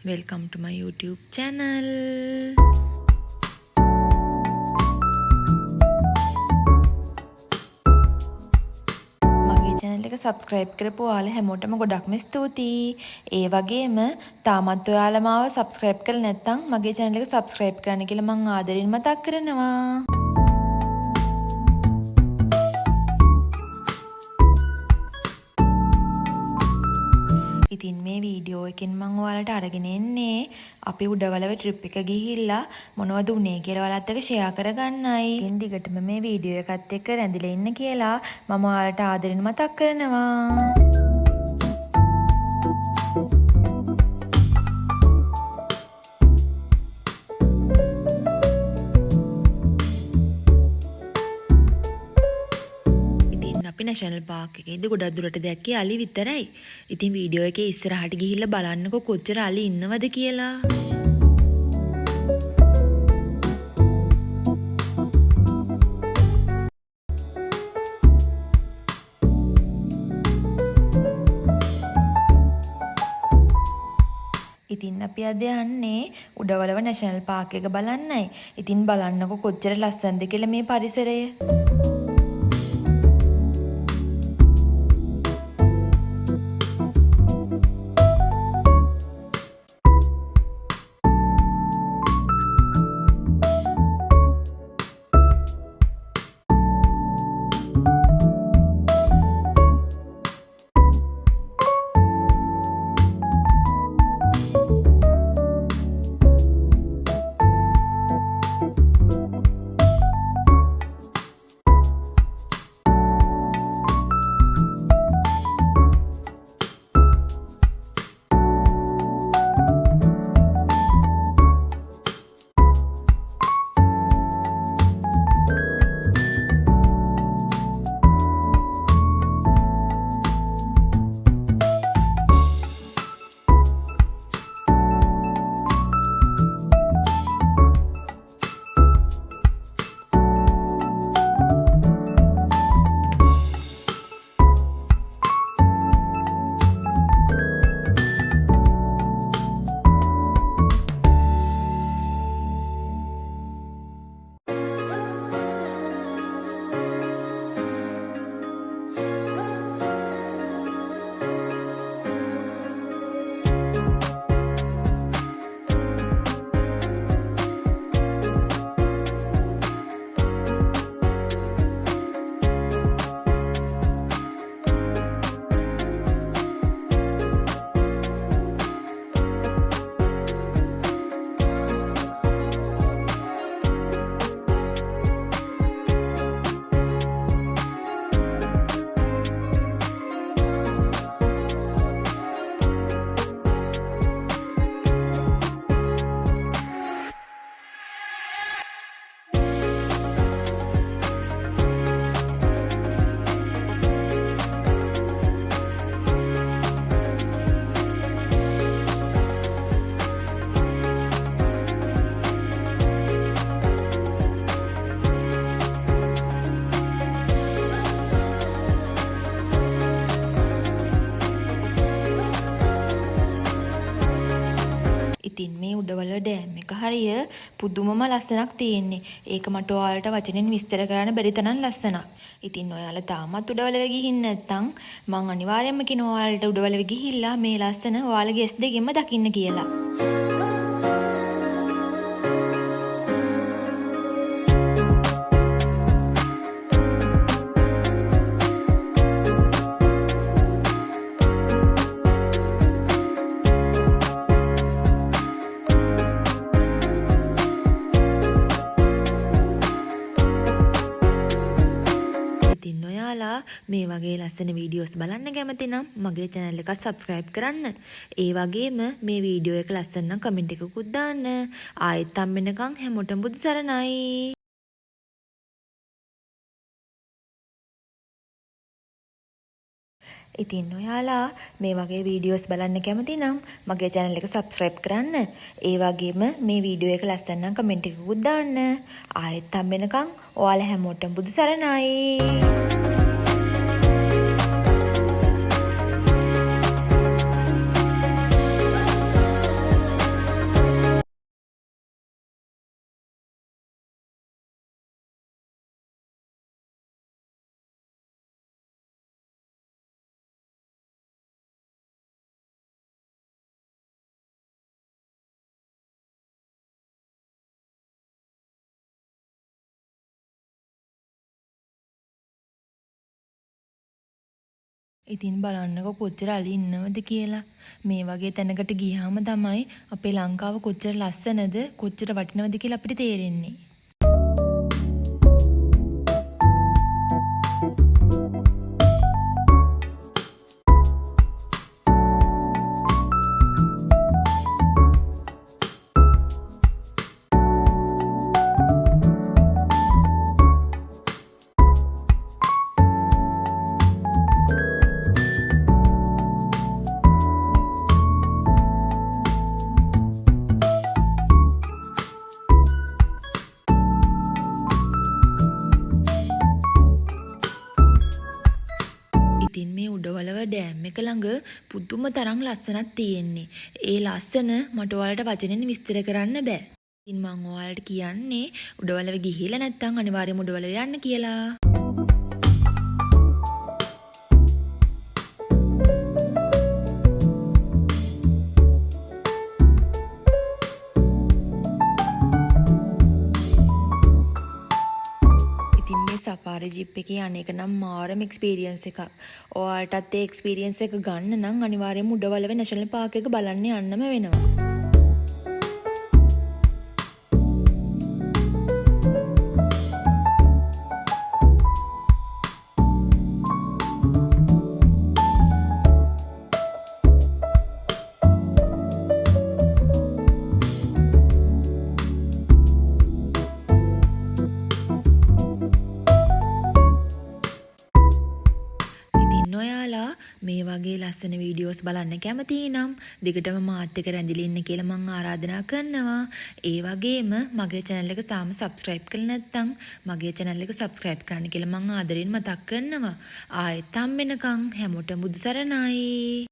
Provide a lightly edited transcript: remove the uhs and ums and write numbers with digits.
Welcome to my YouTube channel. මගේ channel එක subscribe කරපු ඔයාලා හැමෝටම ගොඩක්ම ස්තුතියි. ඒ වගේම තාමත් ඔයාලා මාව subscribe කරලා නැත්නම් මගේ channel එක subscribe කරන්න කියලා මම ආදරෙන් මතක් කරනවා. ඉතින් මේ වීඩියෝ එකෙන් මම ඔයාලට අරගෙන එන්නේ අපි උඩවලව ට්‍රිප් එක ගිහිල්ලා මොනවද උනේ කියලා ඔයාලත් එක්ක ෂෙයා කරගන්නයි. ඉතින් දිගටම මේ වීඩියෝ එකත් එක්ක රැඳිලා ඉන්න කියලා මම ඔයාලට ආදරෙන් මතක් කරනවා. නැෂනල් පාක් එකේදී ගොඩක් දුරට දැක්කේ අලි විතරයි. ඉතින් වීඩියෝ එකේ ඉස්සරහට ගිහිල්ලා බලන්නකෝ කොච්චර අලි ඉන්නවද කියලා. ඉතින් අපි අද යන්නේ උඩවලව නැෂනල් පාක් එක බලන්නයි. ඉතින් බලන්නකෝ කොච්චර ලස්සනද කියලා මේ පරිසරය. ඉතින් මේ උඩවල ඩෑම් එක හරිය පුදුමම ලස්සනක් තියෙන්නේ. ඒක මට ඔයාලට වචනෙන් විස්තර කරන්න බැරි තරම් ලස්සනක්. ඉතින් ඔයාලා තාමත් උඩවලව ගිහින් නැත්නම් මං අනිවාර්යයෙන්ම කියනවා ඔයාලට උඩවලව ගිහිල්ලා මේ ලස්සන ඔයාලගේ S2 දකින්න කියලා. මේ වගේ ලස්සන වීඩියෝස් බලන්න කැමති නම් මගේ channel එක subscribe කරන්න. ඒ වගේම මේ වීඩියෝ එක ලස්සන නම් කමෙන්ට් එකකුත් දාන්න. ආයෙත් හම්බෙන්නකම් හැමෝටම බුදු සරණයි. ඉතින් ඔයාලා මේ වගේ වීඩියෝස් බලන්න කැමති නම් මගේ channel එක subscribe කරන්න. ඒ වගේම මේ වීඩියෝ එක ලස්සන නම් කමෙන්ට් එකකුත් දාන්න. ආයෙත් හම්බෙන්නකම් ඔයාලා හැමෝටම බුදු සරණයි. ඉතින් බලන්නකො කොච්චර අලි ඉන්නවද කියලා. මේ වගේ තැනකට ගියාම තමයි අපේ ලංකාව කොච්චර ලස්සනද කොච්චර වටිනවද කියලා අපිට තේරෙන්නේ. ඉතින් මේ උඩවලව ඩෑම් එක ළඟ පුදුම තරම් ලස්සනක් තියෙන්නේ. ඒ ලස්සන මට ඔයාලට වචනෙන් විස්තර කරන්න බෑ. ඉතින් මම ඔයාලට කියන්නේ උඩවලව ගිහිල්ලා නැත්නම් අනිවාර්යයෙන්ම උඩවලව යන්න කියලා. ඉතින් මේ සෆාරි ජිප් එකේ අනේක නම් මාරම එක්ස්පීරියන්ස් එකක්. ඔයාලටත් ඒ එක්ස්පීරියන්ස් එක ගන්න නම් අනිවාර්යයෙන්ම උඩවලව නැෂනල් පාර්ක් එක බලන්න යන්නම වෙනවා. ඔයාලා මේ වගේ ලස්සන වීඩියෝස් බලන්න කැමති නම් දිගටම මාත් එක්ක රැඳිලා ඉන්න කියලා මම ආරාධනා කරනවා. ඒ වගේම මගේ channel එක තාම subscribe කරලා නැත්නම් මගේ channel එක subscribe කරන්න කියලා මම ආදරෙන් මතක් කරනවා. ආයෙත් හම්බෙනකන් හැමෝටම බුදු සරණයි.